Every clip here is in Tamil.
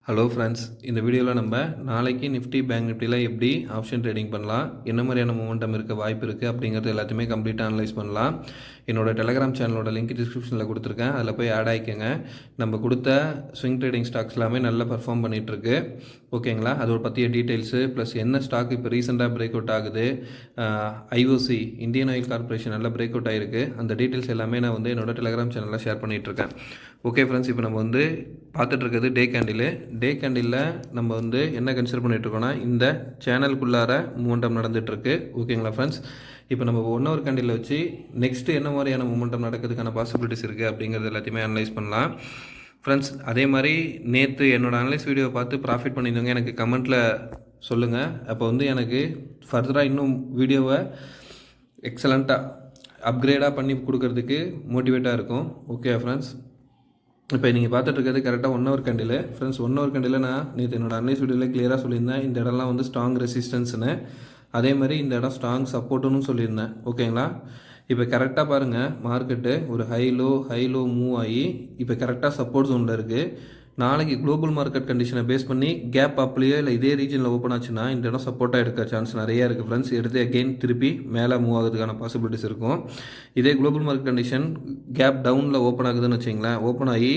ஹலோ ஃப்ரெண்ட்ஸ், இந்த வீடியோவில் நம்ம நாளைக்கு நிஃப்டி பேங்க் நிஃப்டியில் எப்படி ஆப்ஷன் ட்ரேடிங் பண்ணலாம், என்ன மாதிரியான மூமெண்டம் இருக்க வாய்ப்பு இருக்குது அப்படிங்கிறது எல்லாத்தையுமே கம்ப்ளீட்டாக அனலைஸ் பண்ணலாம். என்னோட டெலகிராம் சேனலோட லிங்க் டிஸ்கிரிப்ஷனில் கொடுத்துருக்கேன், அதில் போய் ஆட் ஆகிக்கோங்க. நம்ம கொடுத்த ஸ்விங் ட்ரேடிங் ஸ்டாக்ஸ் எல்லாமே நல்லா பர்ஃபார்ம் பண்ணிகிட்ருக்கு. ஓகேங்களா? அதோட பற்றிய டீட்டெயில்ஸு ப்ளஸ் என்ன ஸ்டாக் இப்போ ரீசெண்டாக பிரேக் அவுட் ஆகுது, ஐஓசி இந்தியன் ஆயில் கார்பரேஷன் நல்லா பிரேக் அவுட் ஆகிருக்கு, அந்த டீட்டெயில்ஸ் எல்லாமே நான் என்னோட டெலகிராம் சேனலில் ஷேர் பண்ணிகிட்ருக்கேன். ஓகே ஃப்ரெண்ட்ஸ், இப்போ நம்ம பார்த்துட்ருக்கிறது டே கேண்டிலில் நம்ம என்ன கன்சிடர் பண்ணிகிட்ருக்கோன்னா இந்த சேனலுக்குள்ளார மூமெண்டம் நடந்துகிட்ருக்கு. ஓகேங்களா ஃப்ரெண்ட்ஸ்? இப்போ நம்ம 1 ஹவர் கேண்டில் வச்சு நெக்ஸ்ட்டு என்ன மாதிரியான மூமெண்டம் நடக்கிறதுக்கான பாசிபிலிட்டிஸ் இருக்குது அப்படிங்கிறது எல்லாத்தையுமே அனலைஸ் பண்ணலாம். ஃப்ரெண்ட்ஸ், அதே மாதிரி நேற்று என்னோடய அனலைஸ் வீடியோவை பார்த்து ப்ராஃபிட் பண்ணியிருந்தவங்க எனக்கு கமெண்ட்டில் சொல்லுங்கள். அப்போ எனக்கு ஃபர்தராக இன்னும் வீடியோவை எக்ஸலண்ட்டாக அப்கிரேடாக பண்ணி கொடுக்கறதுக்கு மோட்டிவேட்டாக இருக்கும். ஓகே ஃப்ரெண்ட்ஸ், இப்போ நீங்கள் பார்த்துட்ருக்கிறது கரெக்டாக 1 hour candle. Friends, 1 hour candle நான் நேற்று என்னோடய அனலைஸ் வீடியோவில் கிளியராக சொல்லியிருந்தேன். இந்த இடம்லாம் ஸ்ட்ராங் ரெசிஸ்டன்ஸ்னு, அதே மாதிரி இந்த இடம் ஸ்ட்ராங் சப்போர்ட்டுன்னு சொல்லியிருந்தேன். ஓகேங்களா? இப்போ கரெக்டாக பாருங்கள், மார்க்கெட்டு ஒரு ஹை லோ மூவ் ஆகி இப்போ கரெக்டாக சப்போர்ட் ஜோனில் இருக்குது. நாளைக்கு குளோபல் மார்க்கெட் கண்டிஷனை பேஸ் பண்ணி கேப் அப்லேயோ இல்லை இதே ரீஜனில் ஓப்பன் ஆச்சுன்னா இந்த இடம் சப்போர்ட்டாக எடுக்க சான்ஸ் நிறையா இருக்குது ஃப்ரெண்ட்ஸ். எடுத்து அகெயின் திருப்பி மேலே மூவ் ஆகிறதுக்கான பாசிபிலிட்டிஸ் இருக்கும். இதே குளோபல் மார்க்கெட் கண்டிஷன் கேப் டவுனில் ஓப்பன் ஆகுதுன்னு வச்சிங்களேன், ஓப்பன் ஆகி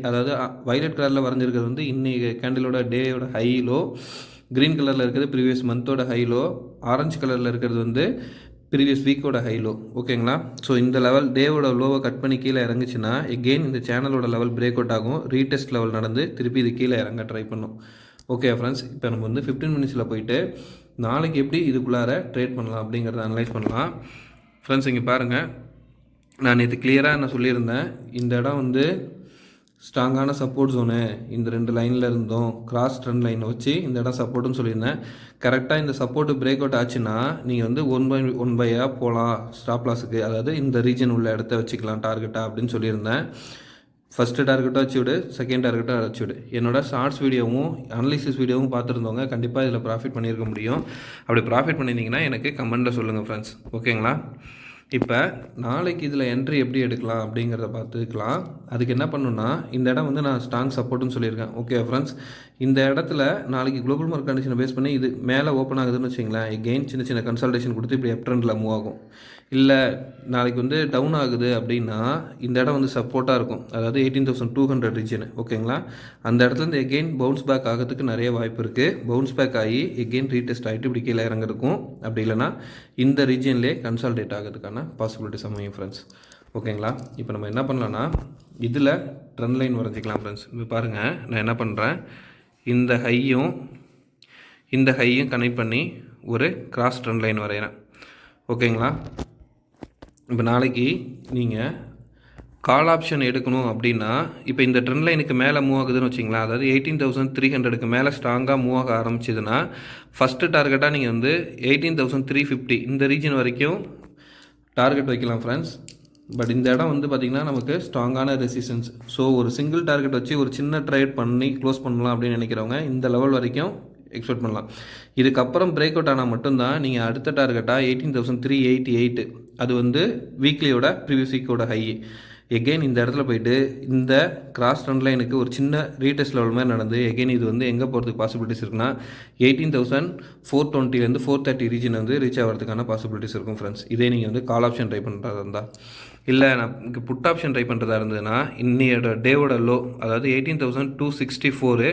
அதாவது வைலட் கலரில் வரைஞ்சிருக்கிறது இன்னைக்கு கேண்டிலோட டேயோட ஹை லோ, க்ரீன் கலரில் இருக்கிறது ப்ரீவியஸ் மந்தோட ஹை லோ, ஆரஞ்சு கலரில் இருக்கிறது ப்ரீவியஸ் வீக்கோட ஹை லோ. ஓகேங்களா? ஸோ இந்த லெவல் டேவோட லோவை கட் பண்ணி கீழே இறங்குச்சுன்னா எகெயின் இந்த சேனலோட லெவல் பிரேக் அவுட் ஆகும், ரீடெஸ்ட் லெவல் நடந்து திருப்பி இது கீழே இறங்க ட்ரை பண்ணும். ஓகே ஃப்ரெண்ட்ஸ், இப்போ நம்ம 15 மினிட்ஸில் போயிட்டு நாளைக்கு எப்படி இதுக்குள்ளார ட்ரேட் பண்ணலாம் அப்படிங்கிறத அனலைஸ் பண்ணலாம். ஃப்ரெண்ட்ஸ், இங்கே பாருங்கள், நான் நேற்று கிளியராக நான் சொல்லியிருந்தேன், இந்த இடம் ஸ்ட்ராங்கான சப்போர்ட் ஜோனு, இந்த 2 லைனில் இருந்தோம் கிராஸ் ட்ரெண்ட் லைனை வச்சு இந்த இடம் சப்போர்ட்டுன்னு சொல்லியிருந்தேன். கரெக்டாக இந்த சப்போர்ட்டு பிரேக் அவுட் ஆச்சுன்னா நீங்கள் 1/1 போகலாம் ஸ்டாப் லாஸுக்கு, அதாவது இந்த ரீஜன் உள்ள இடத்த வச்சுக்கலாம் டார்கெட்டாக அப்படின்னு சொல்லியிருந்தேன். ஃபஸ்ட்டு டார்கெட்டாக வச்சுவிடு, செகண்ட் டார்கெட்டாக வச்சுவிடு. என்னோட ஷார்ட்ஸ் வீடியோவும் அனலிசிஸ் வீடியோவும் பார்த்துருந்தவங்க கண்டிப்பாக இதில் ப்ராஃபிட் பண்ணியிருக்க முடியும். அப்படி ப்ராஃபிட் பண்ணியிருந்தீங்கன்னா எனக்கு கமெண்ட்டில் சொல்லுங்கள் ஃப்ரெண்ட்ஸ். ஓகேங்களா? இப்போ நாளைக்கு இதில் என்ட்ரி எப்படி எடுக்கலாம் அப்படிங்கிறத பார்த்துக்கலாம். அதுக்கு என்ன பண்ணணுன்னா, இந்த இடம் நான் ஸ்ட்ராங் சப்போர்ட்டுன்னு சொல்லியிருக்கேன். ஓகே ஃப்ரெண்ட்ஸ், இந்த இடத்துல நாளைக்கு குளோபல் மார்க்கெட் கண்டிஷனை பேஸ் பண்ணி இது மேலே ஓப்பன் ஆகுதுன்னு வச்சிங்களேன், எகெயின் சின்ன கன்சல்டேஷன் கொடுத்து இப்படி அப் ட்ரெண்டில் மூவ் ஆகும். இல்லை நாளைக்கு டவுன் ஆகுது அப்படின்னா இந்த இடம் சப்போர்ட்டாக இருக்கும், அதாவது 18,200 ரீஜனு. ஓகேங்களா? அந்த இடத்துலேருந்து எகெயின் பவுன்ஸ் பேக் ஆகிறதுக்கு நிறைய வாய்ப்பு இருக்குது. பவுன்ஸ் பேக் ஆகி எகெயின் ரீடெஸ்ட் ஆகிட்டு இப்படி கீழே இறங்கிருக்கும். அப்படி இல்லைனா இந்த ரீஜன்லேயே கன்சால்டேட் ஆகிறதுக்கான பாசிபிலிட்டிஸ் அமையும் ஃப்ரெண்ட்ஸ். ஓகேங்களா? இப்போ நம்ம என்ன பண்ணலான்னா, இதில் ட்ரெண்ட் லைன் வரைஞ்சிக்கலாம் ஃப்ரெண்ட்ஸ். இப்போ பாருங்கள், நான் என்ன பண்ணுறேன், இந்த ஹையும் கனெக்ட் பண்ணி ஒரு கிராஸ் ட்ரெண்ட் லைன் வரைகிறேன். ஓகேங்களா? இப்போ நாளைக்கு நீங்கள் கால் ஆப்ஷன் எடுக்கணும் அப்படின்னா, இப்போ இந்த ட்ரெண்ட் லைனுக்கு மேலே மூவ் ஆகுதுன்னு வச்சிங்களா, அதாவது 18,300க்கு மேலே ஸ்ட்ராங்காக மூவ் ஆக ஆரம்பிச்சிதுன்னா ஃபஸ்ட்டு டார்கெட்டாக நீங்கள் 18,350 இந்த ரீஜன் வரைக்கும் டார்கெட் வைக்கலாம் ஃப்ரெண்ட்ஸ். பட் இந்த இடம் பார்த்திங்கன்னா நமக்கு ஸ்ட்ராங்கான ரெசிஸ்டன்ஸ். ஸோ ஒரு சிங்கிள் டார்கெட் வச்சு ஒரு சின்ன ட்ரேட் பண்ணி க்ளோஸ் பண்ணலாம் அப்படின்னு நினைக்கிறவங்க இந்த லெவல் வரைக்கும் எக்ஸ்பெக்ட் பண்ணலாம். இதுக்கப்புறம் பிரேக் அவுட் ஆனால் மட்டும்தான் நீங்கள் அடுத்த டார்கெட்டாக 18,388, அது வீக்லியோட ப்ரீவியஸ் வீக்கோட ஹை. எகெயின் இந்த இடத்துல போயிட்டு இந்த கிராஸ் ட்ரெண்ட் லைனுக்கு ஒரு சின்ன ரீடெஸ்ட் லெவல் மாதிரி நடந்து எகெயின் இது எங்கே போகிறதுக்கு பாசிபிலிட்டிஸ் இருக்குன்னா 18,420 430 ரீஜன் ரீச் ஆகிறதுக்கான பாசிபிலிட்டிஸ் இருக்கும் ஃப்ரெண்ட்ஸ். இதே நீங்கள் கால் ஆப்ஷன் ட்ரை பண்ணுறதா இருந்தால், இல்லை நான் இங்கே புட் ஆப்ஷன் ட்ரை பண்ணுறதா இருந்ததுன்னா இன்னையோட டேவோட லோ, அதாவது 18,264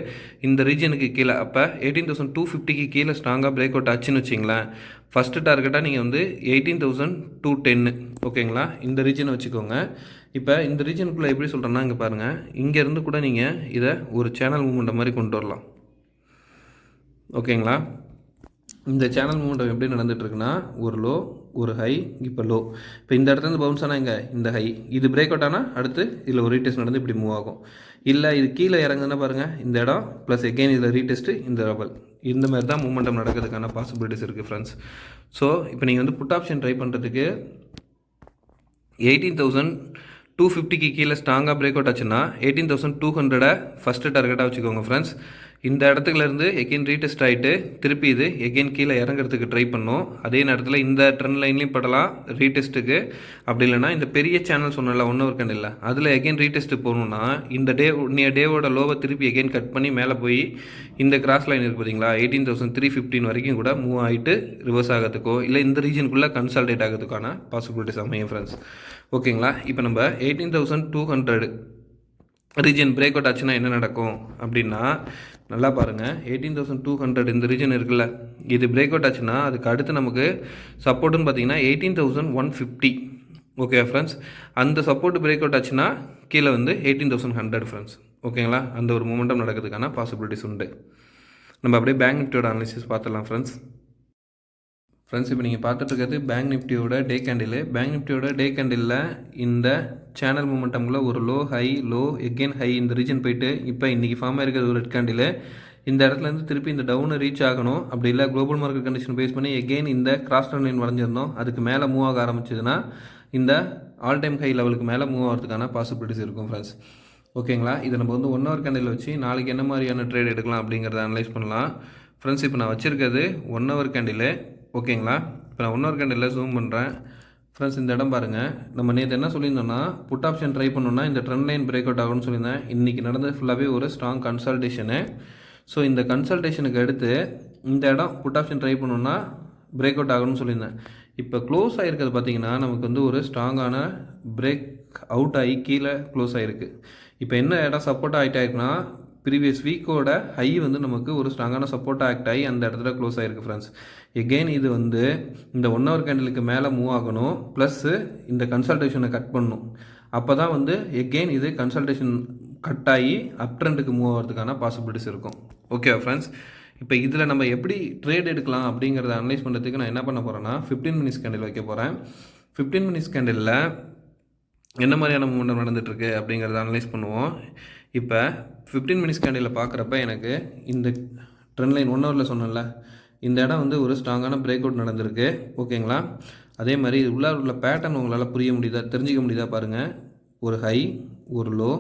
இந்த ரீஜனுக்கு கீழே, அப்போ 18,250க்கு கீழே ஸ்ட்ராங்காக பிரேக் அவுட் ஆச்சுன்னு வச்சிங்களேன், ஃபஸ்ட்டு டார்கெட்டாக நீங்கள் 18,210. ஓகேங்களா? இந்த ரீஜனை வச்சுக்கோங்க. இப்போ இந்த ரீஜனுக்குள்ளே எப்படி சொல்கிறேன்னா, இங்கே பாருங்கள், இங்கேருந்து கூட நீங்கள் இதை ஒரு சேனல் மூவ்மெண்ட் மாதிரி கொண்டு வரலாம். ஓகேங்களா? இந்த சேனல் மூவ்மெண்ட் எப்படி நடந்துகிட்ருக்குன்னா, ஒரு லோ ஒரு ஹை, இப்போ லோ, இப்போ இந்த இடத்துலேருந்து பவுன்ஸ் ஆனால் இங்கே இந்த ஹை இது பிரேக் அவுட் ஆனால் அடுத்து இதில் ஒரு ரீடெஸ்ட் நடந்து இப்படி மூவ் ஆகும். இல்லை இது கீழே இறங்குதுன்னா பாருங்கள், இந்த இடம் ப்ளஸ் எகெயின் இதில் ரீடெஸ்ட்டு இந்த லெவல், இந்த மாதிரி தான் மூவ்மெண்டம் நடக்கிறதுக்கான பாசிபிலிட்டிஸ் இருக்குது ஃப்ரெண்ட்ஸ். ஸோ இப்போ நீங்கள் புட் ஆப்ஷன் ட்ரை பண்ணுறதுக்கு 18,250க்கு கீழே ஸ்ட்ராங்காக பிரேக் அவுட் ஆச்சுன்னா 18,200 ஃபஸ்ட்டு டார்கெட்டாக வச்சுக்கோங்க ஃப்ரெண்ட்ஸ். இந்த இடத்துலேருந்து எகெயின் ரீடெஸ்ட் ஆகிட்டு திருப்பி இது எகெயின் கீழே இறங்குறதுக்கு ட்ரை பண்ணோம். அதே நேரத்தில் இந்த ட்ரெண்ட் லைன்லேயும் படலாம் ரீடெஸ்ட்டுக்கு. அப்படி இல்லைனா இந்த பெரிய சேனல் சொன்னல 1 ஹவர் கேண்டில் அதில் எகெயின் ரீடெஸ்ட்டு போகணுன்னா இந்த டேவோட லோவை திருப்பி எகெயின் கட் பண்ணி மேலே போய் இந்த கிராஸ் லைன் இருக்குது பார்த்தீங்களா 18,315 வரைக்கும் கூட மூவ் ஆகிட்டு ரிவர்ஸ் ஆகிறதுக்கோ இல்லை இந்த ரீஜனுக்குள்ளே கன்சால்டேட் ஆகிறதுக்கான பாசிபிலிட்டிஸ் அமையும் ஃப்ரெண்ட்ஸ். ஓகேங்களா, இப்போ நம்ம 18,200 ரீஜன் பிரேக் அவுட் ஆச்சுன்னா என்ன நடக்கும் அப்படின்னா நல்லா பாருங்கள். 18,200 இந்த ரீஜன் இருக்குல்ல, இது பிரேக் அவுட் ஆச்சுன்னா அதுக்கு அடுத்து நமக்கு சப்போர்ட்டுன்னு பார்த்தீங்கன்னா 18,150. ஓகே ஃப்ரெண்ட்ஸ், அந்த சப்போர்ட் பிரேக் அவுட் ஆச்சுன்னா கீழே வந்து 18,100 ஃப்ரெண்ட்ஸ். ஓகேங்களா, அந்த ஒரு மூமெண்டம் நடக்கிறதுக்கான பாசிபிலிட்டிஸ் உண்டு. நம்ம அப்படியே பேங்க் நிஃப்டியோட அனாலிசிஸ் பார்த்துடலாம் ஃப்ரெண்ட்ஸ். இப்போ நீங்கள் பார்த்துட்டு இருக்கிறது பேங்க் நிஃப்டியோட டே கேண்டில். பேங்க் நிஃப்டியோட டே கேண்டிலில் இந்த சேனல் மூமெண்டம்ல ஒரு low high low again high இந்த ரீஜன் போயிட்டு இப்போ இன்றைக்கி ஃபார்ம் ஆகிருக்கிறது ஒரு ரெட் கேண்டில். இந்த இடத்துலேருந்து திருப்பி இந்த டவுனை ரீச் ஆகணும். அப்படி இல்லை குளோபல் மார்க்கெட் கண்டிஷன் பேஸ் பண்ணி எகெயின் இந்த கிராஸ் ட்ரெண்ட் லைன் வரைஞ்சிருந்தோம், அதுக்கு மேலே மூவ் ஆக ஆரம்பிச்சதுன்னா இந்த ஆல் டைம் ஹை லெவலுக்கு மேலே மூவ் ஆகிறதுக்கான பாசிபிலிட்டிஸ் இருக்கும் ஃப்ரெண்ட்ஸ். ஓகேங்களா, இதை நம்ம வந்து 1 ஹவர் கேண்டில் வச்சு நாளைக்கு என்ன மாதிரியான ட்ரேட் எடுக்கலாம் அப்படிங்கிறத அனலைஸ் பண்ணலாம் ஃப்ரெண்ட்ஸ். இப்போ நான் வச்சுருக்கிறது 1 ஹவர் கேண்டில். ஓகேங்களா, இப்போ நான் 1 ஹவர் கேண்டில் ஜூம் பண்ணுறேன் ஃப்ரெண்ட்ஸ். இந்த இடம் பாருங்கள், நம்ம நேற்று என்ன சொல்லியிருந்தோம்னா புட் ஆப்ஷன் ட்ரை பண்ணோன்னா இந்த ட்ரெண்ட் லைன் பிரேக் அவுட் ஆகும்னு சொல்லியிருந்தேன். இன்றைக்கி நடந்தது ஃபுல்லாகவே ஒரு ஸ்ட்ராங் கன்சல்டேஷனு. ஸோ இந்த கன்சல்டேஷனுக்கு அடுத்து இந்த இடம் புட் ஆப்ஷன் ட்ரை பண்ணோன்னா பிரேக் அவுட் ஆகணும்னு சொல்லியிருந்தேன். இப்போ க்ளோஸ் ஆகிருக்கிறது பார்த்தீங்கன்னா நமக்கு வந்து ஒரு ஸ்ட்ராங்கான பிரேக் அவுட் ஆகி கீழே க்ளோஸ் ஆகிருக்கு. இப்போ என்ன இடம் சப்போர்ட் ஆகிட்டாயிருக்குன்னா ப்ரீவியஸ் வீக்கோட ஹை வந்து நமக்கு ஒரு ஸ்ட்ராங்கான சப்போர்ட் ஆக்ட் ஆகி அந்த இடத்துல க்ளோஸ் ஆகிருக்கு ஃப்ரெண்ட்ஸ். எகெயின் இது வந்து இந்த 1 ஹவர் கேண்டிலுக்கு மேலே மூவ் ஆகணும், ப்ளஸ்ஸு இந்த கன்சல்டேஷனை கட் பண்ணணும். அப்போ தான் வந்து எகெயின் இது கன்சல்டேஷன் கட் ஆகி அப் ட்ரெண்டுக்கு மூவ் ஆகிறதுக்கான பாசிபிலிட்டிஸ் இருக்கும். ஓகேவா ஃப்ரெண்ட்ஸ், இப்போ இதில் நம்ம எப்படி ட்ரேட் எடுக்கலாம் அப்படிங்கிறத அனலைஸ் பண்ணுறதுக்கு நான் என்ன பண்ண போகிறேன்னா 15 மினிட்ஸ் கேண்டில் வைக்க போகிறேன். 15 மினிட்ஸ் கேண்டிலில் என்ன மாதிரியான மூவ்மெண்ட் நடந்துகிட்ருக்கு அப்படிங்கிறத அனலைஸ் பண்ணுவோம். இப்போ 15 மினிட்ஸ் கேண்டிலில் பார்க்குறப்ப எனக்கு இந்த ட்ரெண்ட் லைன் 1 ஹவரில் சொன்னேன்ல, இந்த இடம் வந்து ஒரு ஸ்ட்ராங்கான பிரேக் அவுட் நடந்திருக்கு. ஓகேங்களா, அதே மாதிரி உள்ள பேட்டர்ன் உங்களால் புரிய முடியுதா தெரிஞ்சிக்க முடியுதா பாருங்கள். ஒரு ஹை ஒரு லோ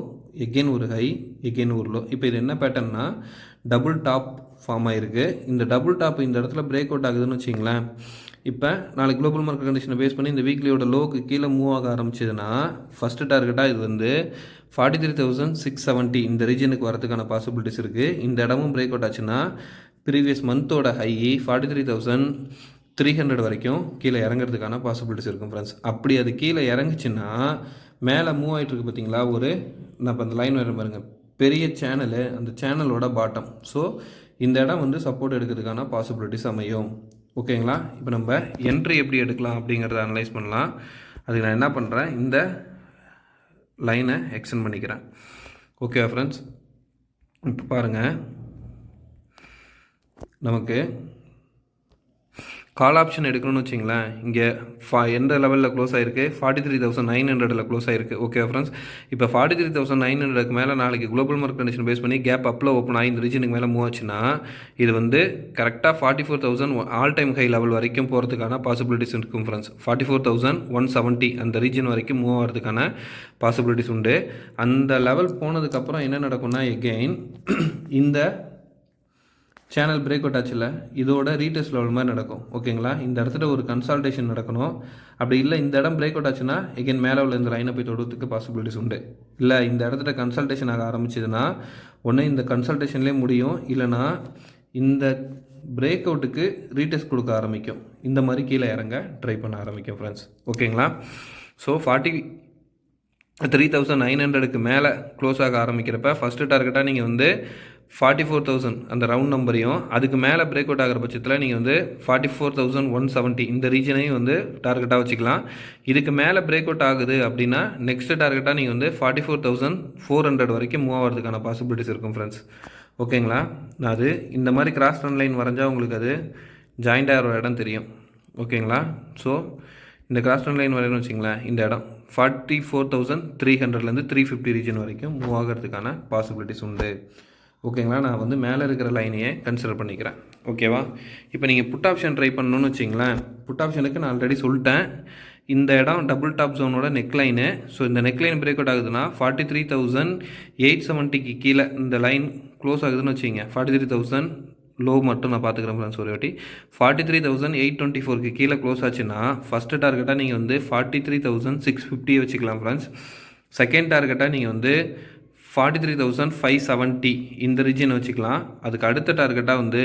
எகெயின் ஒரு ஹை எகெயின் ஒரு லோ. இப்போ இது என்ன பேட்டர்னா டபுள் டாப் ஃபார்ம் ஆகிருக்கு. இந்த டபுள் டாப் இந்த இடத்துல பிரேக் அவுட் ஆகுதுன்னு வச்சிங்களேன். இப்போ நாளைக்கு குளோபல் மார்க்கெட் கண்டிஷனை பேஸ் பண்ணி இந்த வீக்லியோட லோக்கு கீழே மூவ் ஆக ஆரம்பிச்சதுன்னா ஃபஸ்ட்டு டார்கெட்டாக இது வந்து 43,670 இந்த ரீஜனுக்கு வரதுக்கான பாசிபிலிட்டிஸ் இருக்குது. இந்த இடமும் பிரேக் அவுட் ஆச்சுன்னா ப்ரீவியஸ் மந்தோட ஹை 43,300 வரைக்கும் கீழே இறங்குறதுக்கான பாசிபிலிட்டிஸ் இருக்கும் ஃப்ரெண்ட்ஸ். அப்படி அது கீழே இறங்குச்சுன்னா மேலே மூவ் ஆகிட்டு இருக்கு பார்த்தீங்களா, நான் இப்போ அந்த லைன் வர பாருங்க, பெரிய சேனலு, அந்த சேனலோட பாட்டம். ஸோ இந்த இடம் வந்து சப்போர்ட் எடுக்கிறதுக்கான பாசிபிலிட்டிஸ் அமையும். ஓகேங்களா, இப்போ நம்ம என்ட்ரி எப்படி எடுக்கலாம் அப்படிங்கிறத அனலைஸ் பண்ணலாம். அதுக்கு நான் என்ன பண்ணுறேன், இந்த லைனை எக்ஸ்டெண்ட் பண்ணிக்கிறேன். ஓகேவா ஃப்ரெண்ட்ஸ், இப்போ பாருங்கள், நமக்கு கால் ஆப்ஷன் எடுக்கணும்னு வச்சிங்களேன். இங்கே எந்த லெவலில் க்ளோஸ் ஆகிருக்கு 43,900 க்ளோஸ் ஆகிருக்கு. ஓகே ஃப்ரெண்ட்ஸ், இப்போ 43,900 மேலே நாளைக்கு குளோபல் மார்க்கெட் கண்டிஷன் பேஸ் பண்ணி கேப் அப்பில் ஓப்பன் ஆகி இந்த ரீஜனுக்கு மேலே மூவ் ஆச்சுன்னா இது வந்து கரெக்டாக 44,000 ஆல் டைம் ஹை லெவல் வரைக்கும் போகிறதுக்கான பாசிபிலிட்டிஸ் இருக்கும் ஃப்ரெண்ட்ஸ். 44,170 அந்த ரீஜன் வரைக்கும் மூவ் ஆகிறதுக்கான பாசிபிலிட்டிஸ் உண்டு. அந்த லெவல் போனதுக்கப்புறம் என்ன நடக்கும்னா எகெயின் இந்த சேனல் பிரேக் அவுட் ஆச்சுல, இதோட ரீடெஸ்ட் லெவல் மாதிரி நடக்கும். ஓகேங்களா, இந்த இடத்துல ஒரு கன்சல்டேஷன் நடக்கணும். அப்படி இல்லை இந்த இடம் பிரேக் அவுட் ஆச்சுன்னா எகெயின் மேலே உள்ள இந்த லைனை போய் தொடுறதுக்கு பாசிபிலிட்டிஸ் உண்டு. இல்லை இந்த இடத்துல கன்சல்டேஷன் ஆக ஆரம்பிச்சதுன்னா ஒன்று இந்த கன்சல்டேஷன்லேயே முடியும், இல்லைனா இந்த பிரேக் அவுட்டுக்கு ரீடெஸ்ட் கொடுக்க ஆரம்பிக்கும். இந்த மாதிரி கீழே இறங்க ட்ரை பண்ண ஆரம்பிக்கும் ஃப்ரெண்ட்ஸ். ஓகேங்களா, ஸோ 43,900 மேலே க்ளோஸ் ஆக ஆரம்பிக்கிறப்ப ஃபஸ்ட்டு டார்கெட்டாக நீங்கள் வந்து 44,000 அந்த ரவுண்ட் நம்பரையும், அதுக்கு மேலே பிரேக் அவுட் ஆகிற பட்சத்தில் நீங்கள் வந்து 44,170 இந்த ரீஜனையும் வந்து டார்கெட்டாக வச்சுக்கலாம். இதுக்கு மேலே பிரேக் அவுட் ஆகுது அப்படின்னா நெக்ஸ்ட் டார்கெட்டாக நீங்கள் வந்து 44,400 வரைக்கும் மூவ் ஆகிறதுக்கான பாசிபிலிட்டிஸ் இருக்கும் ஃப்ரெண்ட்ஸ். ஓகேங்களா, அது இந்த மாதிரி கிராஸ் ட்ரெண்ட் லைன் வரைஞ்சால் உங்களுக்கு அது ஜாயிண்ட் ஆகிற இடம் தெரியும். ஓகேங்களா, ஸோ இந்த கிராஸ் ட்ரெண்ட் லைன் வரையணும்னு வச்சிங்களேன், இந்த இடம் 44,300 350 ரீஜன் வரைக்கும் மூவ் ஆகிறதுக்கான பாசிபிலிட்டிஸ் உண்டு. ஓகேங்களா, நான் வந்து மேலே இருக்கிற லைனையே கன்சிடர் பண்ணிக்கிறேன். ஓகேவா, இப்போ நீங்கள் புட் ஆப்ஷன் ட்ரை பண்ணணும்னு வச்சிங்களேன், புட் ஆப்ஷனுக்கு நான் ஆல்ரெடி சொல்லிட்டேன். இந்த இடம் டபுள் டாப் ஜோனோட நெக்லைனு. ஸோ இந்த நெக்லைன் பிரேக் அவுட் ஆகுதுன்னா 43,870க்கு கீழே இந்த லைன் க்ளோஸ் ஆகுதுன்னு வச்சுங்க. 43,000 லோ மட்டும் நான் பார்த்துக்கிறேன் ஃப்ரெண்ட்ஸ் ஒரு வாட்டி. 43,824க்கு கீழே க்ளோஸ் ஆச்சுன்னா ஃபஸ்ட்டு டார்கெட்டாக நீங்கள் வந்து 43,650 வச்சுக்கலாம் ஃப்ரெண்ட்ஸ். செகண்ட் டார்கெட்டாக நீங்கள் வந்து 43,570 இந்த ரீஜனை வச்சுக்கலாம். அதுக்கு அடுத்த டார்கெட்டாக வந்து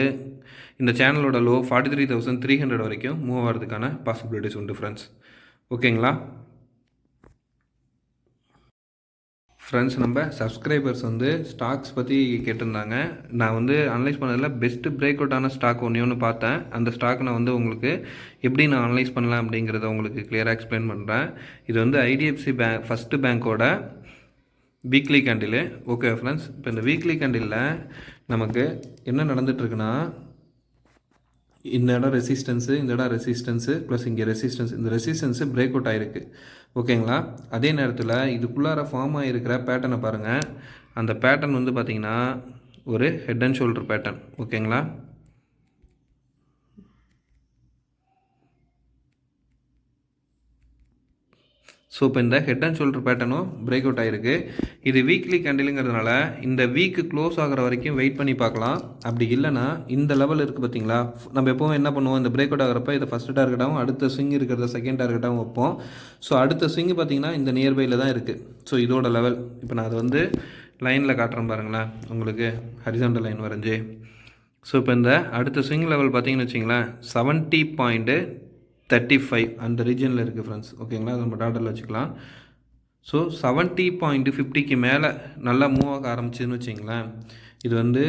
இந்த சேனலோட லோ 43,300 வரைக்கும் மூவ் ஆகிறதுக்கான பாசிபிலிட்டிஸ் உண்டு ஃப்ரெண்ட்ஸ். ஓகேங்களா ஃப்ரெண்ட்ஸ்? நம்ம சப்ஸ்கிரைபர்ஸ் வந்து ஸ்டாக்ஸ் பற்றி கேட்டிருந்தாங்க. நான் வந்து அனலைஸ் பண்ணதில் பெஸ்ட்டு பிரேக் அவுட்டான ஸ்டாக் ஒன்று பார்த்தேன். அந்த ஸ்டாக் நான் வந்து உங்களுக்கு எப்படி நான் அனலைஸ் பண்ணலாம் அப்படிங்கிறத உங்களுக்கு கிளியராக எக்ஸ்பிளைன் பண்ணுறேன். இது வந்து ஐடிஎஃப்சி பேங்க் ஃபஸ்ட்டு பேங்க்கோட வீக்லி கேண்டிலு. ஓகே ஃப்ரெண்ட்ஸ், இப்போ இந்த வீக்லி கேண்டிலில் நமக்கு என்ன நடந்துகிட்ருக்குன்னா, இந்த இடம் ரெசிஸ்டன்ஸு, இந்த இடம் ரெசிஸ்டன்ஸு ப்ளஸ் இங்கே ரெசிஸ்டன்ஸ், இந்த ரெசிஸ்டன்ஸு பிரேக் அவுட் ஆகிருக்கு. ஓகேங்களா? அதே நேரத்தில் இதுக்குள்ளார ஃபார்ம் ஆகிருக்கிற பேட்டர்னை பாருங்கள். அந்த பேட்டர்ன் வந்து பார்த்திங்கன்னா ஒரு ஹெட் அண்ட் ஷோல்டர் பேட்டர்ன். ஓகேங்களா? ஸோ இப்போ இந்த ஹெட் அண்ட் ஷோல்டர் பேட்டர்னும் பிரேக் அவுட் ஆகிருக்கு. இது வீக்லி கேண்டிலுங்கிறதுனால இந்த வீக்கு க்ளோஸ் ஆகிற வரைக்கும் வெயிட் பண்ணி பார்க்கலாம். அப்படி இல்லைனா இந்த லெவல் இருக்குது பார்த்தீங்களா, நம்ம எப்போவும் என்ன பண்ணுவோம், இந்த பிரேக் அவுட் ஆகிறப்ப இதை ஃபஸ்ட்டு டார்கெட்டாகவும் அடுத்த ஸ்விங் இருக்கிறத செகண்ட் டார்கெட்டாகவும் வைப்போம். ஸோ அடுத்த ஸ்விங் பார்த்திங்கன்னா இந்த நியர்பையில் தான் இருக்குது. ஸோ இதோட லெவல் இப்போ நான் அதை வந்து லைனில் காட்டுறேன் பாருங்களேன், உங்களுக்கு ஹரிசாண்டல் லைன் வரைஞ்சி. ஸோ இப்போ இந்த அடுத்த ஸ்விங் லெவல் பார்த்தீங்கன்னு வச்சிங்களேன் 70.35 அந்த ரீஜனில் இருக்குது ஃப்ரெண்ட்ஸ். ஓகேங்களா? அது நம்ம டாட்டரில் வச்சுக்கலாம். ஸோ 70.50க்கு மேலே நல்லா மூவ் ஆக ஆரம்பிச்சுன்னு வச்சிங்களேன், இது வந்து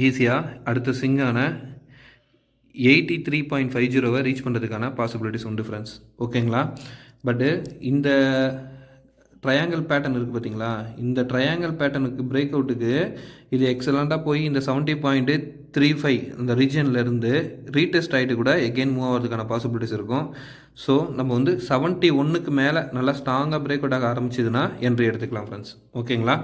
ஈஸியாக அடுத்த ஸ்விங்கான 83.50 ரீச் பண்ணுறதுக்கான பாசிபிலிட்டிஸ் உண்டு ஃப்ரெண்ட்ஸ். ஓகேங்களா? பட்டு இந்த ட்ரையாங்கிள் பேட்டர்ன் இருக்குது பார்த்தீங்களா, இந்த ட்ரையாங்கிள் பேட்டர்னுக்கு பிரேக் அவுட்டுக்கு இது எக்ஸலண்ட்டாக போய் இந்த 70.35 இந்த ரீஜன்லேருந்து ரீடெஸ்ட் ஆகிட்டு கூட எகெயின் மூவ் ஆகிறதுக்கான பாசிபிலிட்டிஸ் இருக்கும். ஸோ நம்ம வந்து 71க்கு மேலே நல்லா ஸ்ட்ராங்காக பிரேக் அவுட் ஆக ஆரம்பிச்சதுன்னா என்ட்ரி எடுத்துக்கலாம் ஃப்ரெண்ட்ஸ். ஓகேங்களா?